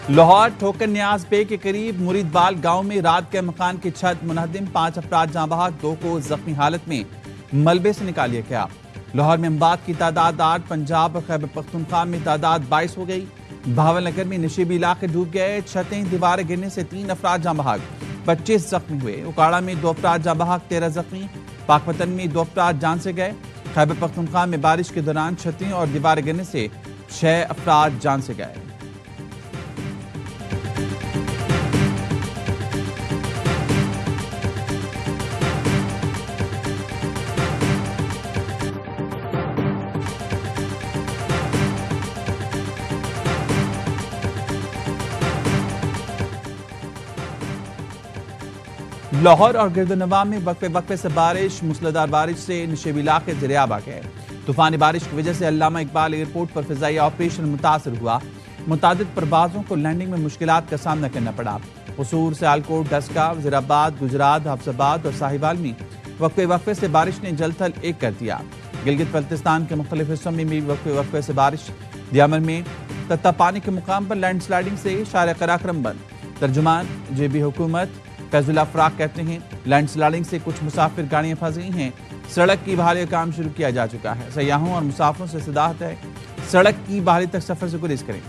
لاہور ٹھوکر نیاز بے کے قریب مرید بال گاؤں میں رات کے مکان کی چھت منہدم، 5 افراد جاں بحق، 2 کو زخمی حالت میں ملبے سے نکال لیا گیا۔ لاہور میں اموات کی تعداد 8، پنجاب اور خیبر پختونخوا میں تعداد 22 ہو گئی۔ بہاول نگر میں نشیبی علاقے ڈوب گئے، چھتیں دیواریں گرنے سے 3 افراد جاں بحق، 25 زخمی ہوئے۔ اکاڑا میں 2 افراد جاں بحق، 13 زخمی۔ پاکپتن میں 2 افراد جان سے گئے۔ خیبر پختونخوا میں بارش کے دوران چھتیں اور دیواریں گرنے سے 6 افراد جان سے گئے۔ لاہور اور گردنواں میں وقفے سے بارش، موسلادھار بارش سے نشیبی علاقے دریاب آ گئے۔ طوفانی بارش کی وجہ سے علامہ اقبال ایئرپورٹ پر فضائی آپریشن متاثر ہوا۔ متعدد پروازوں کو لینڈنگ میں مشکلات کا سامنا کرنا پڑا۔ قصور، سیالکوٹ، ڈسکا، وزیر آباد، گجرات، حفظ آباد اور ساہیوال میں وقفے سے بارش نے جل تھل ایک کر دیا۔ گلگت بلتستان کے مختلف حصوں میں بھی وقفے سے بارش۔ دیامر میں تتا پانی کے مقام پر لینڈ سلائیڈنگ سے شارع قراقرم بند۔ ترجمان جے حکومت فیض اللہ فراق کہتے ہیں لینڈ سلائیڈنگ سے کچھ مسافر گاڑیاں پھنس گئی ہیں۔ سڑک کی بحالی کا کام شروع کیا جا چکا ہے۔ سیاحوں اور مسافروں سے صداقت ہے سڑک کی بحالی تک سفر سے گریز کریں۔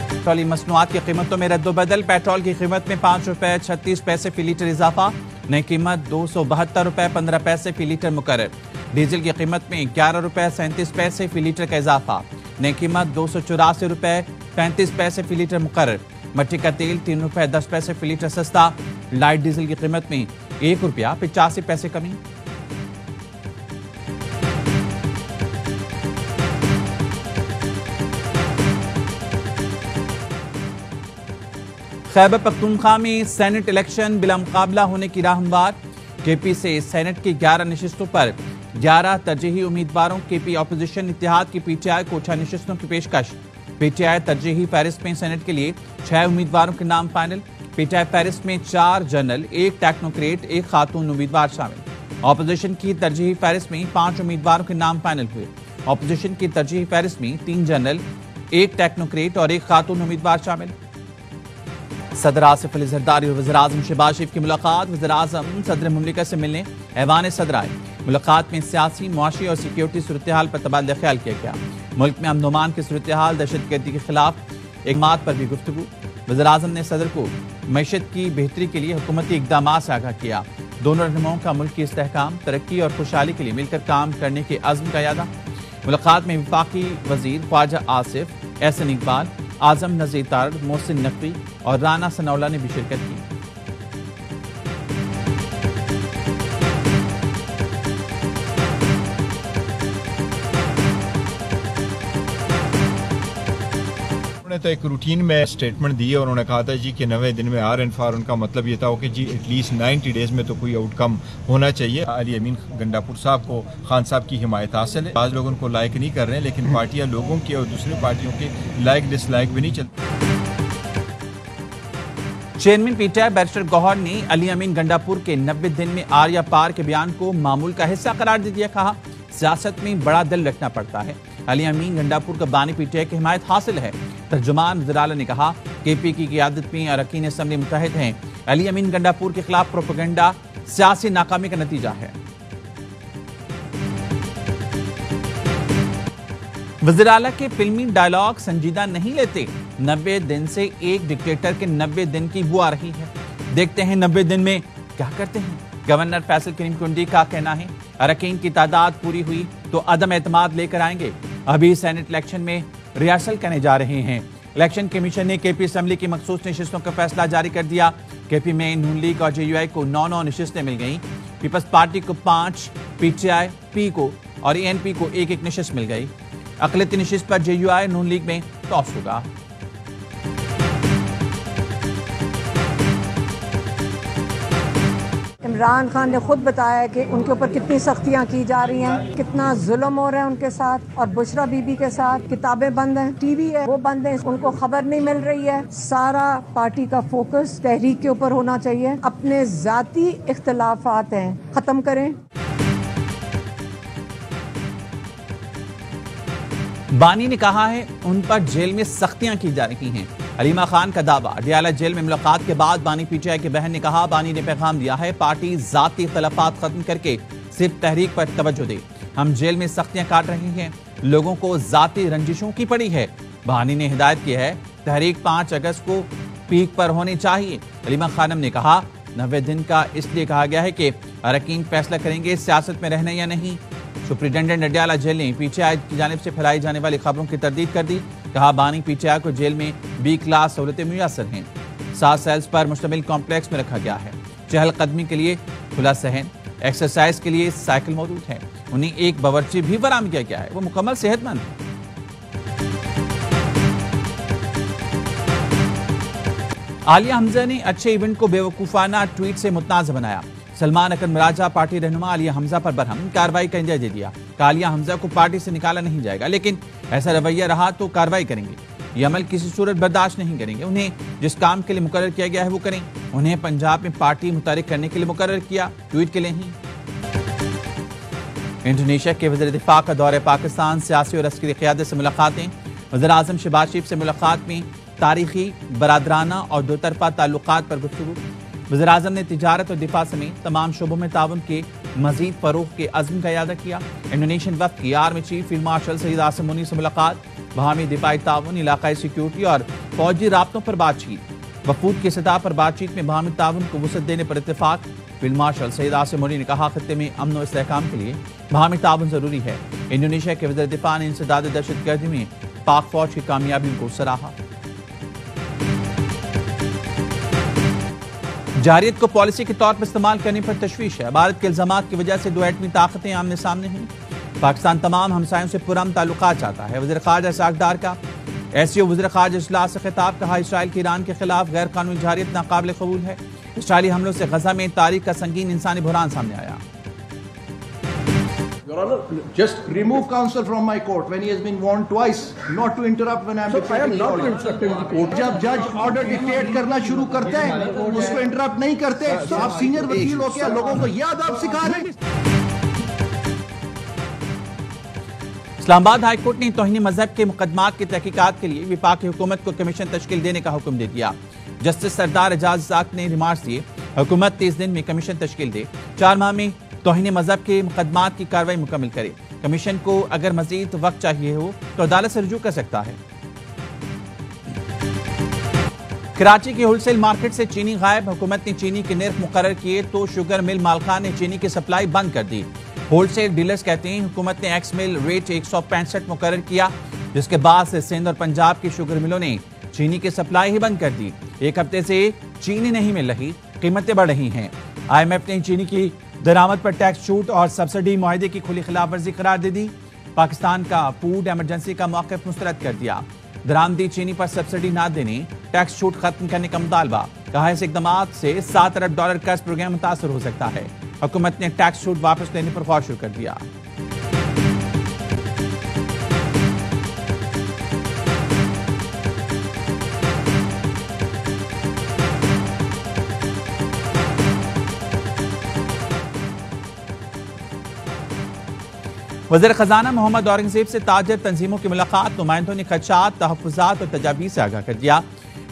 پیٹرولیوم مصنوعات کی قیمتوں میں رد و بدل، پیٹرول کی قیمت میں 5 روپے 36 پیسے فی لیٹر اضافہ، نئی قیمت 272 روپے 15 پیسے فی لیٹر مقرر۔ ڈیزل کی قیمت میں 11 روپے 37 پیسے فی لیٹر کا اضافہ، نئی قیمت 284 روپے 35 پیسے فی لیٹر مقرر۔ مٹی کا تیل 3 روپے 10 پیسے فی لیٹر سستا، لائٹ ڈیزل کی قیمت میں 1 روپیہ 85 پیسے کمی۔ خیبر پختونخوا میں سینٹ الیکشن بلا مقابلہ ہونے کی راہ ہموار۔ کے پی سے سینٹ کی 11 نشستوں پر 11 ترجیحی امیدواروں۔ کے پی اپوزیشن اتحاد کی پی ٹی آئی کو 6 نشستوں کی پیشکش۔ پی ٹی آئی ترجیحی فہرست میں سینٹ کے لیے 6 امیدواروں کے نام فائنل۔ پی ٹی آئی فہرست میں 4 جنرل، 1 ٹیکنوکریٹ، 1 خاتون امیدوار شامل۔ اپوزیشن کی ترجیحی فہرست میں 5 امیدواروں کے نام فائنل ہوئے۔ اپوزیشن کی ترجیحی فہرست میں 3 جنرل، 1 ٹیکنوکریٹ اور 1 خاتون امیدوار شامل۔ صدر آصف علی زرداری اور وزیر اعظم شہباز شریف کی ملاقات۔ وزیر اعظم صدر مملکت سے ملنے ایوان صدر آئے۔ ملاقات میں سیاسی، معاشی اور سیکیورٹی صورتحال پر تبادلہ خیال کیا گیا۔ ملک میں امن و امان کی صورتحال، دہشت گردی کے خلاف اقدامات پر بھی گفتگو۔ وزیر اعظم نے صدر کو معیشت کی بہتری کے لیے حکومتی اقدامات سے آگاہ کیا۔ دونوں رہنماؤں کا ملک کی استحکام، ترقی اور خوشحالی کے لیے مل کر کام کرنے کے عزم کا اعادہ۔ ملاقات میں وفاقی وزیر خواجہ آصف، احسن اقبال، اعظم نذیر تارڑ، محسن نقوی اور رانا ثناءاللہ نے بھی شرکت کی۔ انہوں نے تو ایک روٹین میں سٹیٹمنٹ دی ہے اور انہوں نے کہا تھا جی کہ 90 دن میں RN4 ان کا مطلب یہ تھا کہ جی ایٹ لیسٹ 90 ڈیز میں تو کوئی آؤٹ کم ہونا چاہیے۔ علی امین گنڈاپور صاحب کو خان صاحب کی حمایت حاصل ہے۔ بعض لوگ ان کو لائک نہیں کر رہے ہیں، لیکن پارٹیاں لوگوں کی اور دوسری پارٹیوں کے لائک ڈس لائک بھی نہیں چلتی۔ Chairman P T I barrister Gohar نے علی امین گنڈاپور کے 90 دن میں آر یا پار کے بیان کو معمول کا حصہ قرار دے دیا۔ کہا سیاست میں بڑا دل رکھنا پڑتا ہے۔ علی امین گنڈاپور کا بانی پی ٹی آئی کی حمایت حاصل ہے۔ ترجمان وزیر اعلیٰ نے کہا کے پی کی قیادت میں اراکین اسمبلی متحد ہیں۔ علی امین گنڈاپور کے خلاف پروپیگنڈا سیاسی ناکامی کا نتیجہ ہے۔ وزیر اعلیٰ کے فلمی ڈائیلاگ سنجیدہ نہیں لیتے۔ 90 دن سے ایک ڈکٹیٹر کے 90 دن کی بو آ رہی ہے۔ دیکھتے ہیں 90 دن میں کیا کرتے ہیں۔ گورنر فیصل کریم کنڈی کا کہنا ہے اراکین کی تعداد پوری ہوئی تو عدم اعتماد لے کر آئیں گے۔ ابھی سینٹ الیکشن میں ریہرسل کرنے جا رہے ہیں۔ الیکشن کمیشن نے کے پی اسمبلی کی مخصوص نشستوں کا فیصلہ جاری کر دیا۔ کے پی میں نون لیگ اور جے یو آئی کو 9 نشستیں مل گئیں۔ پیپلز پارٹی کو 5، پی ٹی آئی پی کو اور اے این پی کو 1 نشست مل گئی۔ اقلیتی نشست پر جے یو آئی نون لیگ میں ٹاس ہوگا۔ عمران خان نے خود بتایا کہ ان کے اوپر کتنی سختیاں کی جا رہی ہیں، کتنا ظلم ہو رہا ہے ان کے ساتھ، اور بشرا بی بی کے ساتھ کتابیں بند ہیں، ٹی وی ہے وہ بند ہیں، ان کو خبر نہیں مل رہی ہے۔ سارا پارٹی کا فوکس تحریک کے اوپر ہونا چاہیے۔ اپنے ذاتی اختلافات ہیں ختم کریں۔ بانی نے کہا ہے ان پر جیل میں سختیاں کی جا رہی ہیں۔ علیمہ خان کا دعویٰ، ڈیالہ جیل میں ملاقات کے بعد بانی پی ٹی آئی کی بہن نے کہا بانی نے پیغام دیا ہے پارٹی ذاتی اختلافات ختم کر کے صرف تحریک پر توجہ دے۔ ہم جیل میں سختیاں کاٹ رہے ہیں، لوگوں کو ذاتی رنجشوں کی پڑی ہے۔ بانی نے ہدایت کی ہے تحریک 5 اگست کو پیک پر ہونی چاہیے۔ علیمہ خانم نے کہا 90 دن کا اس لیے کہا گیا ہے کہ اراکین فیصلہ کریں گے سیاست میں رہنا یا نہیں۔ سپرنٹینڈنٹ ڈیالہ جیل نے پی ٹی آئی کی جانب سے پھیلائی جانے والی خبروں کی تردید کر دی۔ کہا بانی پی ٹی آئی کو جیل میں بی کلاس سہولتیں میسر ہیں۔ 7 سیلز پر مشتمل کمپلیکس میں رکھا گیا ہے۔ چہل قدمی کے لیے کھلا صحن، ایکسرسائز کے لیے سائیکل موجود ہے۔ انہیں ایک باورچی بھی فراہم کیا گیا ہے، وہ مکمل صحت مند ہے۔ عالیہ حمزہ نے اچھے ایونٹ کو بے وقوفانہ ٹویٹ سے متنازع بنایا۔ سلمان اکرم مراجہ پارٹی رہنما عالیہ حمزہ پر برہم کارروائی کا اندیہ دے دیا کہ عالیہ حمزہ کو پارٹی سے نکالا نہیں جائے گا، لیکن ایسا رویہ رہا تو کارروائی کریں گے۔ یہ عمل کسی صورت برداشت نہیں کریں گے۔ انہیں جس کام کے لیے مقرر کیا گیا ہے وہ کریں۔ انہیں پنجاب میں پارٹی متحرک کرنے کے لیے مقرر کیا، ٹویٹ کے لیے نہیں۔ انڈونیشیا کے وزیر دفاع کا دورہ پاکستان، سیاسی اور عسکری قیادت سے ملاقاتیں۔ وزیر اعظم شہباز شریف سے ملاقات میں تاریخی، برادرانہ اور دو طرفہ تعلقات پر گفتگو۔ وزیر اعظم نے تجارت اور دفاع سمیت تمام شعبوں میں تعاون کے مزید فروغ کے عزم کا اعادہ کیا۔ انڈونیشین وفد کی آرمی چیف فیلڈ مارشل سعید عاصم منی سے ملاقات، باہمی دفاعی تعاون، علاقائی سیکیورٹی اور فوجی رابطوں پر بات چیت۔ وفود کی سطح پر بات چیت میں باہمی تعاون کو وسعت دینے پر اتفاق۔ فیلڈ مارشل سعید عاصم منی نے کہا خطے میں امن و استحکام کے لیے باہمی تعاون ضروری ہے۔ انڈونیشیا کے وزیر دفاع نے انسداد دہشت گردی میں پاک فوج کی کامیابیوں کو سراہا۔ جارحیت کو پالیسی کے طور پر استعمال کرنے پر تشویش ہے۔ بھارت کے الزامات کی وجہ سے 2 ایٹمی طاقتیں آمنے سامنے ہوئیں۔ پاکستان تمام ہمسایوں سے پرامن تعلقات چاہتا ہے۔ وزیر خارجہ اسحاق ڈار کا ایس وزیر خارجہ اجلاس سے خطاب، کہا اسرائیل کی ایران کے خلاف غیر قانونی جارحیت ناقابل قبول ہے۔ اسرائیلی حملوں سے غزہ میں تاریخ کا سنگین انسانی بحران سامنے آیا۔ Your Honor, just remove counsel from my court when he has been warned twice not to interrupt when I am dictating. I am not interrupting the court. جب جج آرڈر ڈکٹیٹ کرنا شروع کرتے ہیں اس کو انٹرپٹ نہیں کرتے۔ آپ سینئر وکیل ہو کے لوگوں کو یہ آداب سکھا رہے ہیں۔ اسلام آباد ہائی کورٹ نے توہین مذہب کے مقدمات کی تحقیقات کے لیے وفاقی حکومت کو کمیشن تشکیل دینے کا حکم دے دیا۔ جسٹس سردار اعجاز اسحاق نے ریمارکس دیے حکومت 30 دن میں کمیشن تشکیل دے، 4 ماہ میں توہین مذہب کے مقدمات کی کارروائی مکمل کرے۔ کمیشن کو اگر مزید وقت چاہیے ہو تو عدالت سے رجوع کر سکتا ہے۔ کراچی کی ہول سیل مارکیٹ سے چینی غائب، حکومت نے چینی کے نرخ مقرر کیے تو شوگر مل مالکان نے چینی کی سپلائی بند کر دی۔ ہول سیل ڈیلرز کہتے ہیں حکومت نے ایکس مل ریٹ 165 مقرر کیا، جس کے بعد سے سندھ اور پنجاب کی شوگر ملوں نے چینی کی سپلائی ہی بند کر دی۔ 1 ہفتے سے چینی نہیں مل رہی، قیمتیں بڑھ رہی ہیں۔ آئی ایم ایف نے چینی کی درآمد پر ٹیکس چھوٹ اور سبسڈی معاہدے کی کھلی خلاف ورزی قرار دے دی۔ پاکستان کا فوڈ ایمرجنسی کا موقف مسترد کر دیا۔ درآمدی چینی پر سبسڈی نہ دینے، ٹیکس چھوٹ ختم کرنے کا مطالبہ، کہا اس اقدامات سے $7 ارب قرض پروگرام متاثر ہو سکتا ہے۔ حکومت نے ٹیکس چھوٹ واپس لینے پر غور شروع کر دیا۔ وزیر خزانہ محمد اورنگزیب سے تاجر تنظیموں کی ملاقات، نمائندوں نے خدشات، تحفظات اور تجاویز سے آگاہ کر دیا۔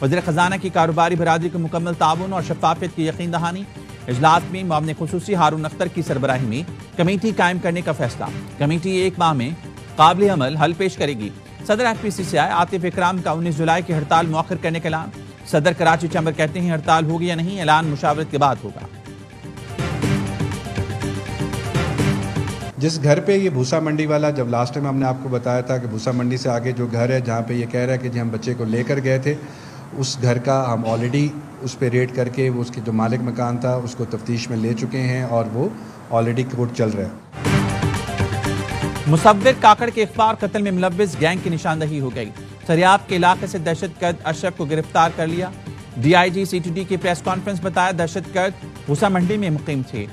وزیر خزانہ کی کاروباری برادری کو مکمل تعاون اور شفافیت کی یقین دہانی۔ اجلاس میں معاون خصوصی ہارون اختر کی سربراہی میں کمیٹی قائم کرنے کا فیصلہ۔ کمیٹی 1 ماہ میں قابل عمل حل پیش کرے گی۔ صدر ایف پی سی سی آئی عاطف اکرام کا 19 جولائی کی ہڑتال مؤخر کرنے کا اعلان۔ صدر کراچی چیمبر کہتے ہیں ہڑتال ہوگی یا نہیں، اعلان مشاورت کے بعد ہوگا۔ جس گھر پہ یہ بھوسا منڈی والا، جب لاسٹ ٹائم ہم نے آپ کو بتایا تھا کہ بھوسا منڈی سے آگے جو گھر ہے جہاں پہ یہ کہہ رہا ہے کہ جی ہم بچے کو لے کر گئے تھے، اس گھر کا ہم آلریڈی اس پہ ریڈ کر کے اس کے جو مالک مکان تھا اس کو تفتیش میں لے چکے ہیں اور وہ آلریڈی کورٹ چل رہا ہے۔ مصور کاکڑ کے اخبار قتل میں ملوث گینگ کی نشاندہی ہو گئی۔ سریاب کے علاقے سے دہشت گرد اشرف کو گرفتار کر لیا۔ D I G C T D کی پریس کانفرنس بتایا دہشت گرد بھوسا منڈی میں مقیم تھے۔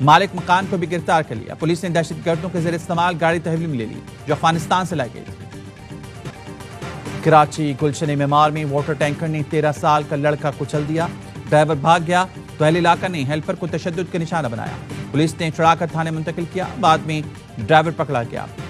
مالک مکان کو بھی گرفتار کر لیا۔ پولیس نے دہشت گردوں کے زیر استعمال گاڑی تحویل میں لے لی جو افغانستان سے لائی گئی تھی۔ کراچی گلشن معمار میں واٹر ٹینکر نے 13 سال کا لڑکا کچل دیا۔ ڈرائیور بھاگ گیا تو اہل علاقہ نے ہیلپر کو تشدد کا نشانہ بنایا۔ پولیس نے چھڑا کر تھانے منتقل کیا، بعد میں ڈرائیور پکڑا گیا۔